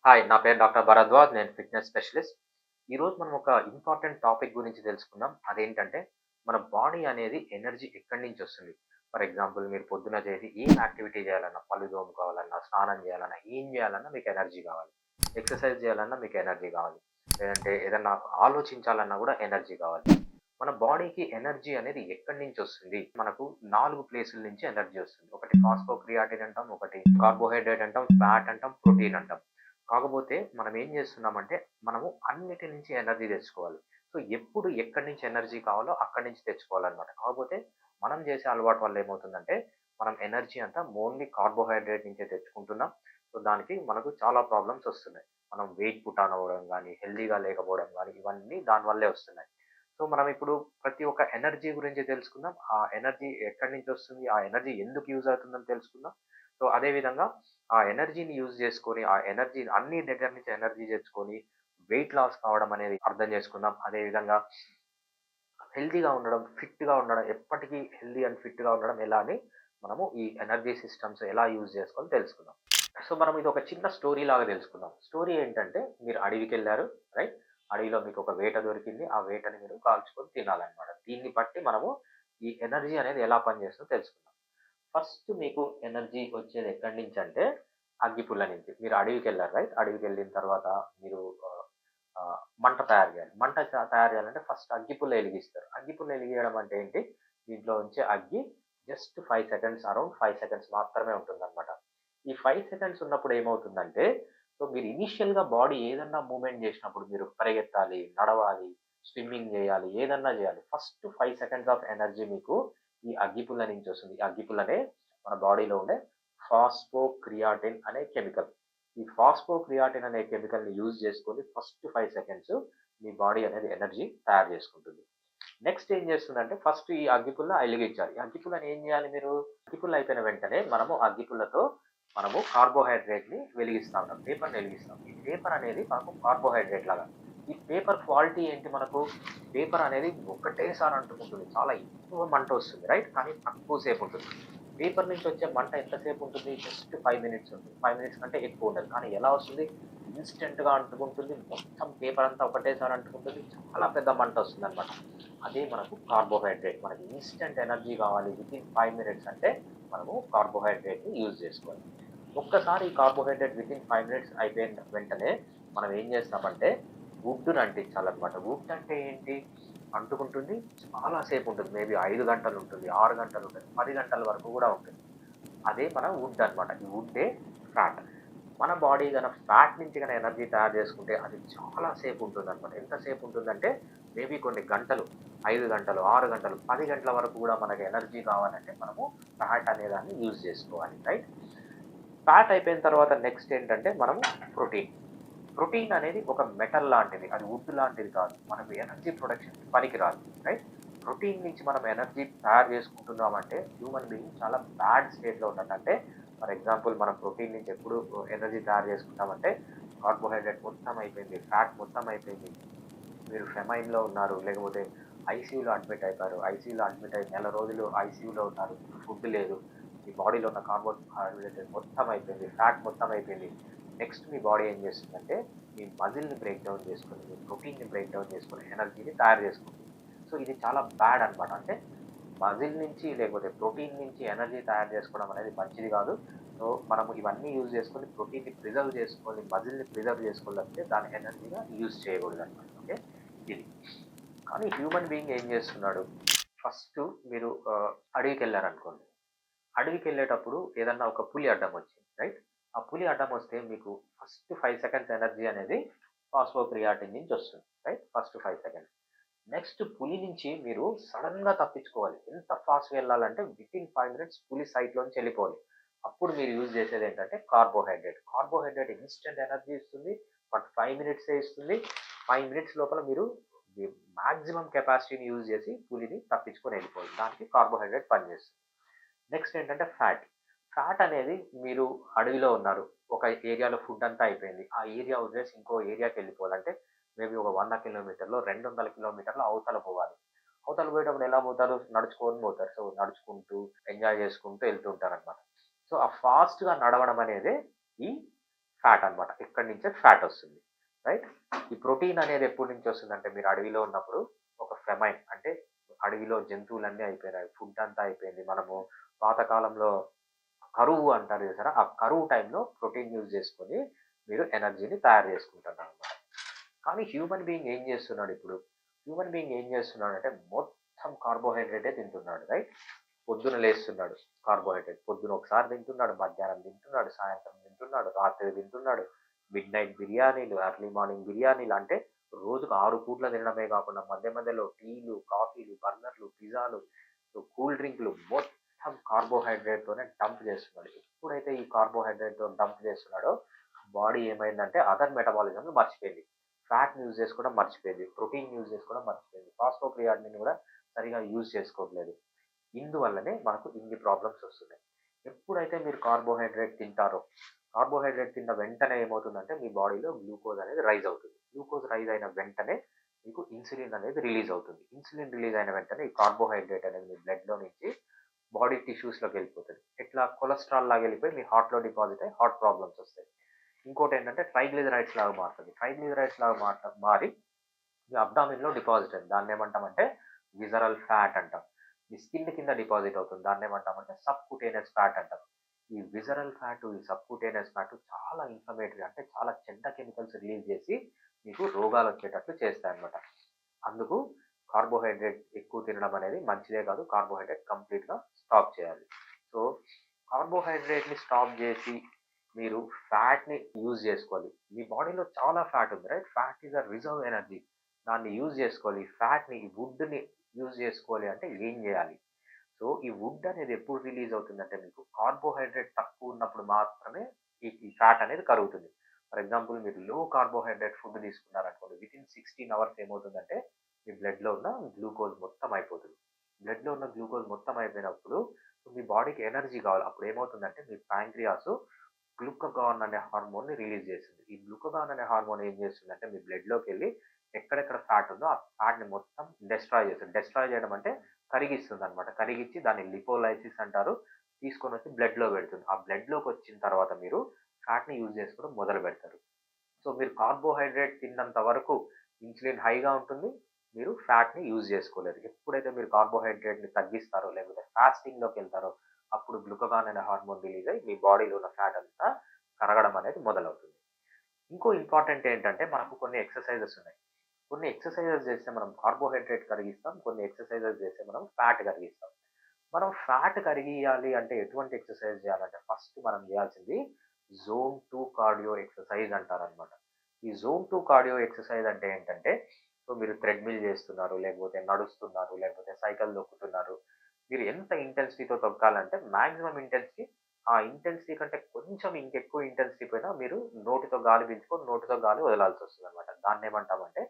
Hi. నా పేరు doctor Bharadwaj. నేను ఫిట్‌నెస్ స్పెషలిస్ట్. ఈరోజు మనం ఒక ఇంపార్టెంట్ టాపిక్ గురించి తెలుసుకుందాం. అదేంటంటే, మన బాడీ అనేది ఎనర్జీ ఎక్కడి నుంచొస్తుంది? ఫర్ ఎగ్జాంపుల్ మీరు పొద్దున చేసి ఏం యాక్టివిటీ చేయాలన్నా, పళ్ళు తోముకోవాలన్నా, స్నానం చేయాలన్నా, ఏం చేయాలన్నా మీకు ఎనర్జీ కావాలి. ఎక్సర్సైజ్ చేయాలన్నా మీకు ఎనర్జీ కావాలి. లేదంటే ఏదన్నా ఆలోచించాలన్నా కూడా ఎనర్జీ కావాలి. మన బాడీకి ఎనర్జీ అనేది ఎక్కడి నుంచొస్తుంది? మనకు 4 ప్లేసుల నుంచి ఎనర్జీ వస్తుంది. ఒకటి ఫాస్ఫోక్రియాటిన్ అంటాం, ఒకటి కార్బోహైడ్రేట్ అంటాం, ఫ్యాట్ అంటాం, ప్రోటీన్ అంటాం. కాకపోతే మనం ఏం చేస్తున్నామంటే, మనము అన్నిటి నుంచి ఎనర్జీ తెచ్చుకోవాలి. సో, ఎప్పుడు ఎక్కడి నుంచి ఎనర్జీ కావాలో అక్కడి నుంచి తెచ్చుకోవాలనమాట. కాకపోతే మనం చేసే అలవాటు వల్ల ఏమవుతుందంటే, మనం ఎనర్జీ అంతా ఓన్లీ కార్బోహైడ్రేట్ నుంచే తెచ్చుకుంటున్నాం. సో, దానికి మనకు చాలా ప్రాబ్లమ్స్ వస్తున్నాయి. మనం వెయిట్ పుట్ ఆన్ అవ్వడం గానీ, హెల్తీగా లేకపోవడం గానీ, ఇవన్నీ దాని వల్లే వస్తున్నాయి. సో, మనం ఇప్పుడు ప్రతి ఒక్క ఎనర్జీ గురించి తెలుసుకుందాం. ఆ ఎనర్జీ ఎక్కడి నుంచొస్తుంది? ఆ ఎనర్జీ ఎందుకు యూజ్ అవుతుందని తెలుసుకుందాం. సో, అదే విధంగా ఆ ఎనర్జీని యూజ్ చేసుకొని, ఆ ఎనర్జీ అన్ని దగ్గర నుంచి ఎనర్జీ తెచ్చుకొని, వెయిట్ లాస్ కావడం అనేది అర్థం చేసుకుందాం. అదే విధంగా హెల్తీగా ఉండడం, ఫిట్‌గా ఉండడం, ఎప్పటికీ హెల్తీ అండ్ ఫిట్‌గా ఉండడం ఎలా అని మనము ఈ ఎనర్జీ సిస్టమ్స్ ఎలా యూజ్ చేసుకోవాలో తెలుసుకుందాం. సో, మనం ఇదొక చిన్న స్టోరీ లాగా తెలుసుకుందాం. స్టోరీ ఏంటంటే, మీరు అడవికెళ్లారు, రైట్? అడవిలో మీకొక వేట దొరికింది. ఆ వేటని మీరు కాల్చుకొని తినాలన్నమాట. దీన్ని బట్టి మనము ఈ ఎనర్జీ అనేది ఎలా పనిచేస్తుందో తెలుసుకుందాం. ఫస్ట్ మీకు ఎనర్జీ వచ్చేది ఎక్కడి నుంచంటే, అగ్గిపుల్ల నుంచి. మీరు అడవికెళ్లారు, రైట్? అడవికెళ్ళిన తర్వాత మీరు మంట తయారు చేయాలి. తయారు చేయాలంటే ఫస్ట్ అగ్గిపుల్ల ఎలిగిస్తారు. అగ్గిపుల్ల ఎలిగియడం అంటే ఏంటి? దీంట్లో ఉంచే అగ్గి జస్ట్ 5 సెకండ్స్, అరౌండ్ 5 సెకండ్స్ మాత్రమే ఉంటుందన్నమాట. ఈ 5 సెకండ్స్ ఉన్నప్పుడు ఏమవుతుందంటే, సో మీరు ఇనీషియల్‌గా బాడీ ఏదన్నా మూవ్‌మెంట్ చేసినప్పుడు మీరు పరిగెత్తాలి, నడవాలి, స్విమ్మింగ్ చేయాలి, ఏదన్నా చేయాలి. ఫస్ట్ 5 సెకండ్స్ ఆఫ్ ఎనర్జీ మీకు ఈ అగ్గిపుల్ల నుంచి వస్తుంది. ఈ అగ్గిపుల్లనే మన బాడీలో ఉండే ఫాస్ఫోక్రియాటిన్ అనే కెమికల్. ఈ ఫాస్ఫోక్రియాటిన్ అనే కెమికల్‌ని యూజ్ చేసుకొని ఫస్ట్ 5 సెకండ్స్ మీ బాడీ అనేది ఎనర్జీ తయారు చేసుకుంటుంది. నెక్స్ట్ ఏం చేస్తుందంటే ఫస్ట్ ఈ అగ్గిపుల్ల ఎలిగించాలి. ఈ అగ్గిపుల్లని ఏం చేయాలి మీరు? అగ్గిపుల్ల అయిపోయిన వెంటనే మనము అగ్గిపుల్లతో మనము కార్బోహైడ్రేట్‌ని వెలిగిస్తా ఉంటాం. పేపర్‌ని వెలిగిస్తాం. ఈ పేపర్ అనేది మనకు కార్బోహైడ్రేట్ లాగా. ఈ పేపర్ క్వాలిటీ ఏంటి మనకు? పేపర్ అనేది ఒకటేసారి అంటుకుంటుంది. చాలా ఎక్కువ మంట వస్తుంది, రైట్? కానీ తక్కువ సేపు ఉంటుంది. పేపర్ నుంచి వచ్చే మంట ఎంతసేపు ఉంటుంది? జస్ట్ 5 మినిట్స్ ఉంటుంది. 5 మినిట్స్ కంటే ఎక్కువ ఉండదు. కానీ ఎలా వస్తుంది? ఇన్‌స్టంట్‌గా అంటుకుంటుంది. మొత్తం పేపర్ అంతా ఒకటేసారి అంటుకుంటుంది. చాలా పెద్ద మంట వస్తుందన్నమాట. అదే మనకు కార్బోహైడ్రేట్. మనకి ఇన్‌స్టంట్ ఎనర్జీ కావాలి వితిన్ 5 మినిట్స్ అంటే మనము కార్బోహైడ్రేట్‌ని యూజ్ చేసుకోవాలి. ఒక్కసారి ఈ కార్బోహైడ్రేట్ వితిన్ 5 మినిట్స్ అయిపోయిన వెంటనే మనం ఏం చేస్తామంటే వుడ్‌ని అంటించాలన్నమాట. వుడ్ అంటే ఏంటి? అంటుకుంటుంది. చాలా సేపు ఉంటుంది. మేబీ 5 గంటలు ఉంటుంది, 6 గంటలు ఉంటుంది, 10 గంటల వరకు కూడా ఉంటుంది. అదే మన వుడ్ అన్నమాట. ఈ వుడ్డే ఫ్యాట్. మన బాడీ ఫ్యాట్ నుంచి ఎనర్జీ తయారు చేసుకుంటే అది చాలా సేపు ఉంటుందన్నమాట. ఎంత సేపు ఉంటుందంటే మేబీ కొన్ని గంటలు, 5 గంటలు, 6 గంటలు, 10 గంటల వరకు కూడా మనకి ఎనర్జీ కావాలంటే మనము ఫ్యాట్ అనే దాన్ని యూజ్ చేసుకోవాలి, రైట్? ఫ్యాట్ అయిపోయిన తర్వాత నెక్స్ట్ ఏంటంటే మనము ప్రోటీన్. ప్రోటీన్ అనేది ఒక మెటల్ లాంటిది. అది వుడ్ లాంటిది కాదు. మనకు ఎనర్జీ ప్రొడక్షన్‌కి పనికిరాదు, రైట్? ప్రోటీన్ నుంచి మనం ఎనర్జీ తయారు చేసుకుంటున్నామంటే హ్యూమన్ బీయింగ్ చాలా బ్యాడ్ స్టేట్‌లో ఉన్నట్టు. అంటే ఫర్ ఎగ్జాంపుల్ మనం ప్రోటీన్ నుంచి ఎప్పుడు ఎనర్జీ తయారు చేసుకుంటామంటే కార్బోహైడ్రేట్ మొత్తం అయిపోయింది, ఫ్యాట్ మొత్తం అయిపోయింది. మీరు ఫెమైన్‌లో ఉన్నారు, లేకపోతే ఐసీయూలో అడ్మిట్ అయిపోయారు. ఐసీయూలో అడ్మిట్ అయ్యి నెల రోజులు ఐసీయూలో ఉన్నారు. ఫుడ్ లేదు. మీ బాడీలో ఉన్న కార్బోహైడ్రేట్ మొత్తం అయిపోయింది. ఫ్యాట్ మొత్తం అయిపోయింది. నెక్స్ట్ మీ బాడీ ఏం చేస్తుందంటే మీ మజిల్‌ని బ్రేక్ డౌన్ చేసుకొని, మీ ప్రోటీన్‌ని బ్రేక్ డౌన్ చేసుకొని ఎనర్జీని తయారు చేసుకుంటుంది. సో, ఇది చాలా బ్యాడ్ అన్నమాట. అంటే మజిల్ నుంచి లేకపోతే ప్రోటీన్ నుంచి ఎనర్జీ తయారు చేసుకోవడం అనేది మంచిది కాదు. సో, మనము ఇవన్నీ యూజ్ చేసుకొని ప్రోటీన్‌ని ప్రిజర్వ్ చేసుకోవాలి, మజిల్‌ని ప్రిజర్వ్ చేసుకోవాలి తప్పితే దాన్ని ఎనర్జీగా యూజ్ చేయకూడదన్నమాట. ఓకే. ఇది. కానీ హ్యూమన్ బీయింగ్ ఏం చేస్తున్నాడు? ఫస్టు మీరు అడవికెళ్లారనుకోండి. అడవికెళ్ళేటప్పుడు ఏదన్నా ఒక పులి అడ్డం వచ్చింది, రైట్? ఆ పులి అడ్డం వస్తే మీకు ఫస్ట్ 5 సెకండ్స్ ఎనర్జీ అనేది ఫాస్ఫోక్రియాటిన్ నుంచి వస్తుంది, రైట్? First 5 seconds. నెక్స్ట్ పులి నుంచి మీరు సడెన్‌గా తప్పించుకోవాలి. ఎంత ఫాస్ట్‌గా ఎళ్ళాలంటే వితిన్ 5 మినిట్స్ పులి సైట్‌లోంచి ఎళ్ళిపోవాలి. అప్పుడు మీరు యూజ్ చేసేదేంటంటే కార్బోహైడ్రేట్. కార్బోహైడ్రేట్ ఇన్‌స్టంట్ ఎనర్జీ ఇస్తుంది. బట్ 5 మినిట్సే ఇస్తుంది. 5 మినిట్స్ లోపల మీరు మాక్సిమం కెపాసిటీని యూజ్ చేసి పులిని తప్పించుకొని ఎళ్ళిపోవాలి. దానికి కార్బోహైడ్రేట్ పనిచేస్తుంది. నెక్స్ట్ ఏంటంటే ఫ్యాట్. ఫ్యాట్ అనేది మీరు అడవిలో ఉన్నారు. ఒక ఏరియాలో ఫుడ్ అంతా అయిపోయింది. ఆ ఏరియా వదిలేసి ఇంకో ఏరియాకెళ్ళిపోవాలంటే మేబీ ఒక 100 కిలోమీటర్లో, 200 కిలోమీటర్ల అవతల పోవాలి. అవతల పోయేటప్పుడు ఎలా పోతారు? నడుచుకొని పోతారు. సో, నడుచుకుంటూ, ఎంజాయ్ చేసుకుంటూ ఎళ్తూ ఉంటారనమాట. సో, ఆ ఫాస్ట్‌గా నడవడం అనేదే ఈ ఫ్యాట్ అన్నమాట. ఇక్కడి నుంచే ఫ్యాట్ వస్తుంది. రైట్? ఈ ప్రోటీన్ అనేది ఎప్పటి నుంచి వస్తుందంటే మీరు అడవిలో ఉన్నప్పుడు ఒక ఫెమైన్ అంటే అడవిలో జంతువులన్నీ అయిపోయినాయి. ఫుడ్ అంతా అయిపోయింది. మనము పాతకాలంలో కరువు అంటారు చూసారా? ఆ కరువు టైంలో ప్రోటీన్ యూజ్ చేసుకొని మీరు ఎనర్జీని తయారు చేసుకుంటున్నారనమాట. కానీ హ్యూమన్ బీయింగ్ ఏం చేస్తున్నాడు ఇప్పుడు? హ్యూమన్ బీయింగ్ ఏం చేస్తున్నాడంటే మొత్తం కార్బోహైడ్రేటే తింటున్నాడు. రైట్? పొద్దున లేస్తున్నాడు కార్బోహైడ్రేట్. పొద్దున ఒకసారి తింటున్నాడు, మధ్యాహ్నం తింటున్నాడు, సాయంత్రం తింటున్నాడు, రాత్రి తింటున్నాడు. మిడ్‌నైట్ బిర్యానీలు, ఎర్లీ మార్నింగ్ బిర్యానీలు అంటే రోజుకు 6 పూట్ల తినడమే కాకుండా మధ్య మధ్యలో టీలు, కాఫీలు, బర్గర్‌లు, పిజ్జాలు, కూల్ డ్రింక్‌లు మొత్తం కార్బోహైడ్రేట్‌తోనే డంప్ చేస్తున్నాడు. ఎప్పుడైతే ఈ కార్బోహైడ్రేట్‌తో డంప్ చేస్తున్నాడో బాడీ ఏమైందంటే అదర్ మెటబాలిజంని మర్చిపోయింది. ఫ్యాట్‌ని యూజ్ చేసుకోవడం మర్చిపోయింది. ప్రోటీన్ యూజ్ చేసుకోవడం మర్చిపోయింది. ఫాస్ఫోక్రియాటినిన్ కూడా సరిగ్గా యూజ్ చేసుకోవట్లేదు. ఇందువల్లనే మనకు ఇన్ని ప్రాబ్లమ్స్ వస్తున్నాయి. ఎప్పుడైతే మీరు కార్బోహైడ్రేట్ తింటారో, కార్బోహైడ్రేట్ తిన్న వెంటనే ఏమవుతుందంటే మీ బాడీలో గ్లూకోజ్ అనేది రైజ్ అవుతుంది. గ్లూకోజ్ రైజ్ అయిన వెంటనే మీకు ఇన్సులిన్ అనేది రిలీజ్ అవుతుంది. ఇన్సులిన్ రిలీజ్ అయిన వెంటనే ఈ కార్బోహైడ్రేట్ అనేది మీ బ్లడ్‌లో నుంచి బాడీ టిష్యూస్‌లోకి వెళ్ళిపోతది. ఎట్లా కొలెస్ట్రాల్ లాగా వెళ్ళిపోయి మీ హార్ట్‌లో డిపాజిట్ అయ్యి హార్ట్ ప్రాబ్లమ్స్ వస్తాయి. ఇంకోటేంటంటే ట్రైగ్లిజరైడ్స్ లాగా మారుతది. ట్రైగ్లిజరైడ్స్ లాగా మారి మీ అబ్డామిన్‌లో డిపాజిట్ అయింది. దాన్నేమంటామంటే విసరల్ ఫ్యాట్ అంటాం. మీ స్కిన్ కింద డిపాజిట్ అవుతుంది. దాన్నేమంటామంటే సబ్‌కుటేనియస్ ఫ్యాట్ అంటాం. ఈ విసరల్ ఫ్యాట్, ఈ సబ్‌కుటేనియస్ ఫ్యాట్ చాలా ఇన్‌ఫ్లమేటరీ అంటే చాలా చెడ్డ కెమికల్స్ రిలీజ్ చేసి మీకు రోగాలొచ్చేటట్లు చేస్తాయన్నమాట. అందుకు కార్బోహైడ్రేట్ ఎక్కువ తినడం అనేది మంచిదే కాదు. కార్బోహైడ్రేట్ కంప్లీట్‌గా స్టాప్ చేయాలి. సో, కార్బోహైడ్రేట్‌ని స్టాప్ చేసి మీరు ఫ్యాట్‌ని యూజ్ చేసుకోవాలి. మీ బాడీలో చాలా ఫ్యాట్ ఉంది. Right? Fat is a reserve energy. దాన్ని యూజ్ చేసుకోవాలి. ఫ్యాట్‌ని, ఈ వుడ్‌ని యూజ్ చేసుకోవాలి అంటే ఏం చేయాలి? సో, ఈ వుడ్ అనేది ఎప్పుడు రిలీజ్ అవుతుందంటే మీకు కార్బోహైడ్రేట్ తక్కువ ఉన్నప్పుడు మాత్రమే ఈ ఫ్యాట్ అనేది కరుగుతుంది. ఫర్ ఎగ్జాంపుల్ మీరు లో కార్బోహైడ్రేట్ ఫుడ్ తీసుకున్నారనుకోండి. వితిన్ 16 అవర్స్ ఏమవుతుందంటే మీ బ్లడ్‌లో ఉన్న గ్లూకోజ్ మొత్తం అయిపోతుంది. బ్లడ్‌లో ఉన్న గ్లూకోజ్ మొత్తం అయిపోయినప్పుడు మీ బాడీకి ఎనర్జీ కావాలి. అప్పుడు ఏమవుతుందంటే మీ ప్యాంక్రియాస్ గ్లూకగాన్ అనే హార్మోన్‌ని రిలీజ్ చేస్తుంది. ఈ గ్లూకగాన్ అనే హార్మోన్ ఏం చేస్తుందంటే మీ బ్లడ్‌లోకెళ్ళి ఎక్కడెక్కడ ఫ్యాట్ ఉందో ఆ ఫ్యాట్‌ని మొత్తం డెస్ట్రాయ్ చేస్తుంది. డెస్ట్రాయ్ చేయడం అంటే కరిగిస్తుందనమాట. కరిగిచ్చి దాన్ని లిపోలైసిస్ అంటారు. తీసుకొనొచ్చి బ్లడ్‌లో పెడుతుంది. ఆ బ్లడ్‌లోకొచ్చిన తర్వాత మీరు ఫ్యాట్‌ని యూజ్ చేసుకోవడం మొదలుపెడతారు. సో, మీరు కార్బోహైడ్రేట్ తిన్నంత వరకు ఇన్సులిన్ హైగా ఉంటుంది. మీరు ఫ్యాట్‌ని యూజ్ చేసుకోలేరు. ఎప్పుడైతే మీరు కార్బోహైడ్రేట్‌ని తగ్గిస్తారో, లేకపోతే ఫాస్టింగ్‌లోకెళ్తారో, అప్పుడు గ్లూకగాన్ అనే హార్మోన్ రిలీజ్ అయ్యి మీ బాడీలో ఉన్న ఫ్యాట్ అంతా కరగడం అనేది మొదలవుతుంది. ఇంకో ఇంపార్టెంట్ ఏంటంటే మనకు కొన్ని ఎక్సర్‌సైజెస్ ఉన్నాయి. కొన్ని ఎక్సర్‌సైజెస్ చేస్తే మనం కార్బోహైడ్రేట్ కరిగిస్తాం. కొన్ని ఎక్సర్‌సైజెస్ చేస్తే మనం ఫ్యాట్ కరిగిస్తాం. మనం ఫ్యాట్ కరిగియాలి అంటే ఎటువంటి ఎక్సర్‌సైజ్ చేయాలంటే ఫస్ట్ మనం చేయాల్సింది జోన్ 2 కార్డియో ఎక్సర్‌సైజ్ అంటారనమాట. ఈ జోన్ 2 కార్డియో ఎక్సర్‌సైజ్ అంటే ఏంటంటే, సో మీరు థ్రెడ్‌మిల్ చేస్తున్నారు, లేకపోతే నడుస్తున్నారు, లేకపోతే సైకిల్ తొక్కుతున్నారు. మీరు ఎంత ఇంటెన్సిటీతో తొక్కాలంటే మాక్సిమం ఇంటెన్సిటీ, ఆ ఇంటెన్సిటీ కంటే కొంచెం ఇంకెక్కువ ఇంటెన్సిటీ పోయినా మీరు నోటితో గాలి పీల్చుకొని, నోటితో గాలి వదలాల్సొస్తదనమాట. దాన్నేమంటామంటే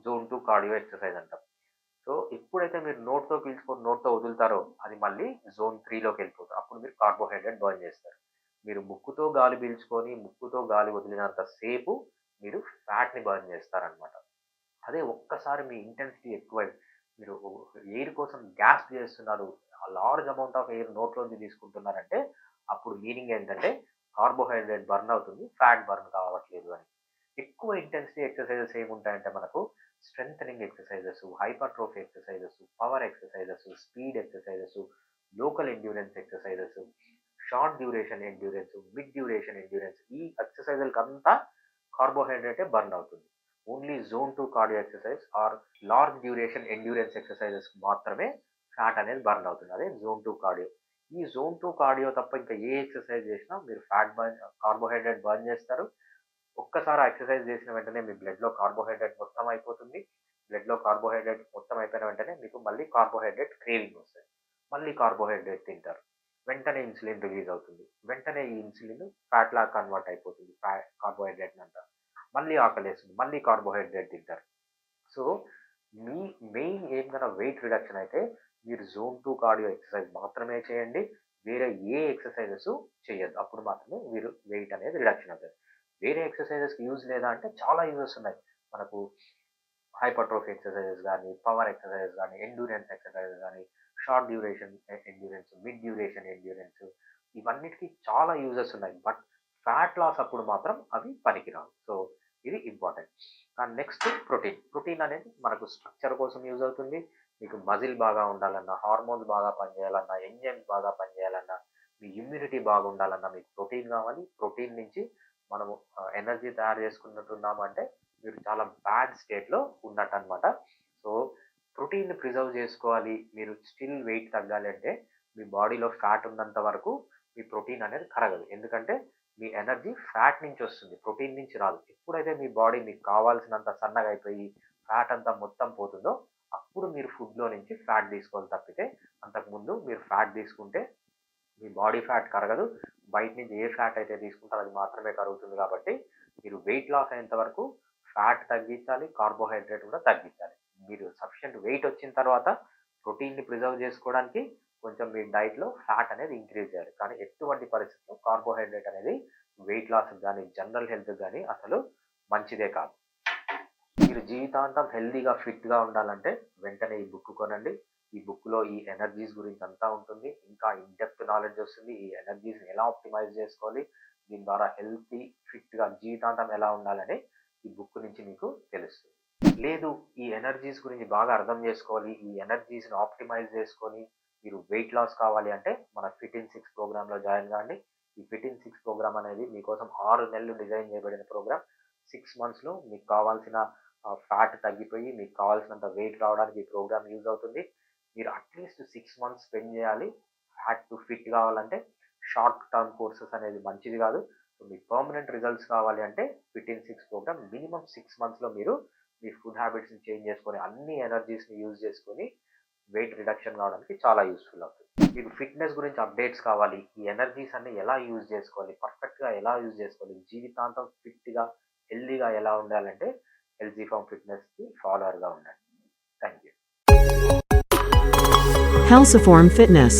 జోన్ 2 కార్డియో ఎక్సర్‌సైజ్ అంటాం. సో, ఎప్పుడైతే మీరు నోట్‌తో పీల్చుకొని నోట్‌తో వదులుతారో, అది మళ్ళీ జోన్ 3 లోకెళ్ళిపోతుంది. అప్పుడు మీరు కార్బోహైడ్రేట్ బర్న్ చేస్తారు. మీరు ముక్కుతో గాలి పీల్చుకొని, ముక్కుతో గాలి వదిలినంత సేపు మీరు ఫ్యాట్‌ని బర్న్ చేస్తారనమాట. అదే ఒక్కసారి మీ ఇంటెన్సిటీ ఎక్కువై మీరు ఎయిర్ కోసం గ్యాస్ప్ చేస్తున్నారు. లార్జ్ అమౌంట్ ఆఫ్ ఎయిర్ నోట్లోంచి తీసుకుంటున్నారంటే, అప్పుడు మీనింగ్ ఏంటంటే కార్బోహైడ్రేట్ బర్న్ అవుతుంది. ఫ్యాట్ బర్న్ కావట్లేదు అని. ఎక్కువ ఇంటెన్సిటీ ఎక్సర్‌సైజెస్ ఏముంటాయంటే మనకు strengthening exercises, hypertrophy exercises, power exercises, speed exercises, local endurance exercises, short duration endurance, mid duration endurance ఈ ఎక్సర్‌సైజులకంతా కార్బోహైడ్రేటే బర్న్ అవుతుంది. Only zone 2 cardio exercise or large duration endurance ఎక్సర్‌సైజెస్‌కి మాత్రమే ఫ్యాట్ అనేది బర్న్ అవుతుంది. అదే జోన్ 2 కార్డియో. ఈ జోన్ 2 కార్డియో తప్ప ఇంకా ఏ ఎక్సర్‌సైజ్ చేసినా మీరు కార్బోహైడ్రేట్ బర్న్ చేస్తారు. ఒక్కసారి ఆ ఎక్సర్‌సైజ్ చేసిన వెంటనే మీ బ్లడ్‌లో కార్బోహైడ్రేట్ మొత్తం అయిపోతుంది. బ్లడ్‌లో కార్బోహైడ్రేట్ మొత్తం అయిపోయిన వెంటనే మీకు మళ్ళీ కార్బోహైడ్రేట్ క్రేవింగ్ వస్తది. మళ్ళీ కార్బోహైడ్రేట్ తింటారు. వెంటనే ఇన్సులిన్ రిలీజ్ అవుతుంది. వెంటనే ఈ ఇన్సులిన్ ఫ్యాట్‌లాగా కన్వర్ట్ అయిపోతుంది. కార్బోహైడ్రేట్‌నంతా. మళ్ళీ ఆకలేస్తుంది. మళ్ళీ కార్బోహైడ్రేట్ తింటారు. సో, మీ మెయిన్ ఎయిమ్ గన వెయిట్ రిడక్షన్ అయితే మీరు జోన్ 2 కార్డియో ఎక్సర్‌సైజ్ మాత్రమే చేయండి. వేరే ఏ ఎక్సర్‌సైజెస్ చేయొద్దు. అప్పుడు మాత్రమే మీరు వెయిట్ అనేది రిడక్షన్ అవుతది. వేరే ఎక్సర్‌సైజెస్‌కి యూజ్ లేదా అంటే చాలా యూజెస్ ఉన్నాయి. మనకు హైపర్ట్రోఫీ ఎక్సర్‌సైజెస్ గాని, పవర్ ఎక్సర్‌సైజెస్ గాని, ఎండ్యూరెన్స్ ఎక్సర్‌సైజెస్ గాని, short duration endurance, mid duration endurance ఇవన్నిటికి చాలా యూజెస్ ఉన్నాయి. బట్ ఫ్యాట్ లాస్ అప్పుడు మాత్రం అవి పనికిరావు. సో, ఇది important. And next protein. Protein అనేది మనకు స్ట్రక్చర్ కోసం యూజ్ అవుతుంది. మీకు మజిల్ బాగా ఉండాలన్నా, హార్మోన్స్ బాగా పనిచేయాలన్నా, ఎంజైమ్స్ బాగా పనిచేయాలన్నా, మీ ఇమ్యూనిటీ బాగుండాలన్నా మీకు ప్రోటీన్ కావాలి. ప్రోటీన్ నుంచి మనము ఎనర్జీ తయారు చేసుకున్నట్టున్నామంటే మీరు చాలా బ్యాడ్ స్టేట్‌లో ఉన్నట్టనమాట. సో, ప్రోటీన్‌ని ప్రిజర్వ్ చేసుకోవాలి. మీరు స్టిల్ వెయిట్ తగ్గాలి అంటే మీ బాడీలో ఫ్యాట్ ఉన్నంత వరకు మీ ప్రోటీన్ అనేది కరగదు. ఎందుకంటే మీ ఎనర్జీ ఫ్యాట్ నుంచి వస్తుంది. ప్రోటీన్ నుంచి రాదు. ఎప్పుడైతే మీ బాడీ మీకు కావాల్సినంత సన్నగా అయిపోయి ఫ్యాట్ అంతా మొత్తం పోతుందో అప్పుడు మీరు ఫుడ్‌లో నుంచి ఫ్యాట్ తీసుకోవాలి తప్పితే అంతకుముందు మీరు ఫ్యాట్ తీసుకుంటే మీ బాడీ ఫ్యాట్ కరగదు. బయట నుంచి ఏ ఫ్యాట్ అయితే తీసుకుంటారో అది మాత్రమే కరుగుతుంది కాబట్టి మీరు వెయిట్ లాస్ అయ్యేంత వరకు ఫ్యాట్ తగ్గించాలి. కార్బోహైడ్రేట్ కూడా తగ్గించాలి. మీరు సఫిషియెంట్ వెయిట్ వచ్చిన తర్వాత ప్రోటీన్‌ని ప్రిజర్వ్ చేసుకోవడానికి కొంచెం మీ డైట్‌లో ఫ్యాట్ అనేది ఇంక్రీజ్ చేయాలి. కానీ ఎటువంటి పరిస్థితిలో కార్బోహైడ్రేట్ అనేది వెయిట్ లాస్‌కి గాని, జనరల్ హెల్త్‌కి గాని అసలు మంచిదే కాదు. మీరు జీవితాంతం హెల్తీగా, ఫిట్‌గా ఉండాలంటే వెంటనే ఈ బుక్ కొనండి. ఈ బుక్‌లో ఈ ఎనర్జీస్ గురించి అంతా ఉంటుంది. ఇంకా ఇన్ డెప్త్ నాలెడ్జ్ వస్తుంది. ఈ ఎనర్జీస్‌ని ఎలా ఆప్టిమైజ్ చేసుకోవాలి, దీని ద్వారా హెల్తీ, ఫిట్‌గా జీవితాంతం ఎలా ఉండాలని ఈ బుక్ నుంచి మీకు తెలుస్తుంది. లేదు ఈ ఎనర్జీస్ గురించి బాగా అర్థం చేసుకోవాలి, ఈ ఎనర్జీస్‌ని ఆప్టిమైజ్ చేసుకొని మీరు వెయిట్ లాస్ కావాలి అంటే మన ఫిట్ ఇన్ 6 ప్రోగ్రామ్‌లో జాయిన్ కాండి. ఈ ఫిట్ ఇన్ 6 ప్రోగ్రామ్ అనేది మీకోసం 6 నెలలు డిజైన్ చేయబడిన ప్రోగ్రామ్. 6 మంత్స్‌లో మీకు కావాల్సిన ఫ్యాట్ తగ్గిపోయి మీకు కావాల్సినంత వెయిట్ రావడానికి ఈ ప్రోగ్రామ్ యూజ్ అవుతుంది. మీరు అట్‌లీస్ట్ 6 మంత్స్ స్పెండ్ చేయాలి. ఫ్యాట్ టు ఫిట్ కావాలంటే షార్ట్ టర్మ్ కోర్సెస్ అనేది మంచిది కాదు. సో, మీకు పర్మనెంట్ రిజల్ట్స్ కావాలి అంటే ఫిట్ ఇన్ 6 ప్రోగ్రామ్ మినిమమ్ 6 మంత్స్‌లో మీరు మీ ఫుడ్ హ్యాబిట్స్‌ని చేంజ్ చేసుకొని అన్ని ఎనర్జీస్‌ని యూజ్ చేసుకొని వెయిట్ రిడక్షన్ కావడానికి చాలా యూజ్‌ఫుల్ అవుతుంది. మీకు ఫిట్‌నెస్ గురించి అప్డేట్స్ కావాలి. ఈ ఎనర్జీస్ అన్ని ఎలా యూజ్ చేసుకోవాలి, పర్ఫెక్ట్‌గా ఎలా యూజ్ చేసుకోవాలి, జీవితాంతం ఫిట్‌గా, హెల్తీగా ఎలా ఉండాలంటే ఎల్జీ ఫార్మ్ ఫిట్‌నెస్‌కి ఫాలోవర్‌గా ఉండండి. Thank you. Healthiform Fitness.